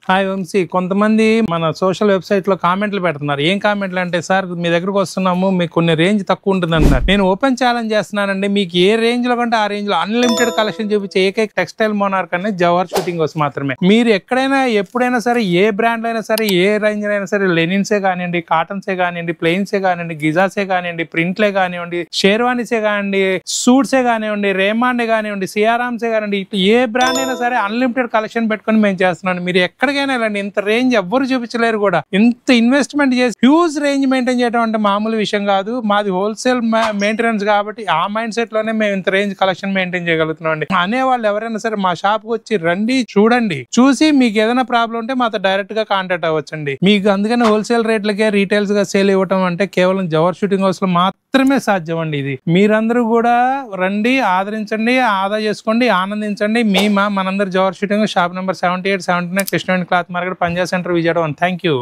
Hi Vamsi, కొంతమంది మన social website లో కామెంట్లు పెడుతున్నారు. ఏం కామెంట్లు అంటే, సార్ మీ దగ్గరకు వస్తున్నాము, మీకు కొన్ని రేంజ్ తక్కువ ఉంటుంది అన్నారు. నేను ఓపెన్ ఛాలెంజ్ చేస్తున్నానండి, మీకు ఏ రేంజ్ లో కంటే ఆ రేంజ్ లో అన్లిమిటెడ్ కలెక్షన్ చూపించే ఏకైక టెక్స్టైల్ మోనార్క్ అనేది జవహర్ షూటింగ్ హౌస్ మాత్రమే. మీరు ఎక్కడైనా ఎప్పుడైనా సరే, ఏ బ్రాండ్ అయినా సరే, ఏ రేంజ్ అయినా సరే, లెనిన్సే కానివ్వండి, కాటన్సే కానివ్వండి, ప్లెయిన్సే కానివ్వండి, గిజాసే కానివ్వండి, ప్రింట్లే కానివ్వండి, షేర్వానీసే కానివ్వండి, సూట్సే కానివ్వండి, రేమాండే కానివ్వండి, సిఆర్ఆమ్సే కానివ్వండి, ఇట్లా ఏ బ్రాండ్ అయినా సరే అన్లిమిటెడ్ కలెక్షన్ పెట్టుకొని మేము చేస్తున్నాం. మీరు ఎక్కడికైనా వెళ్ళండి, ఇంత రేంజ్ ఎవ్వరు చూపించలేరు కూడా. ఇంత ఇన్వెస్ట్మెంట్ చేసి హ్యూజ్ రేంజ్ మెయింటైన్ చేయడం అంటే మామూలు విషయం కాదు. మాది హోల్సేల్ మెయింటెనెన్స్ కాబట్టి ఆ మైండ్ సెట్ లోనే మేము ఇంత రేంజ్ కలెక్షన్ మెయింటైన్ చేయగలుగుతున్నాం అండి. అనేవాళ్ళు ఎవరైనా సరే మా షాప్ కు వచ్చి రండి, చూడండి, చూసి మీకు ఏదైనా ప్రాబ్లం ఉంటే మాతో డైరెక్ట్ గా కాంటాక్ట్ అవ్వచ్చండి. మీకు అందుకని హోల్సేల్ రేట్లకే రీటైల్స్ గా సేల్ ఇవ్వటం అంటే కేవలం జవహర్ షూటింగ్ హౌస్ లో మాత్రమే సాధ్యం అండి. ఇది మీరందరూ కూడా రండి, ఆదరించండి, ఆదా చేసుకోండి, ఆనందించండి. మనందరూ Jawahar shooting shop number 78, 79 Krishnaveni cloth market, Panja centre, Vijayawada. Thank you.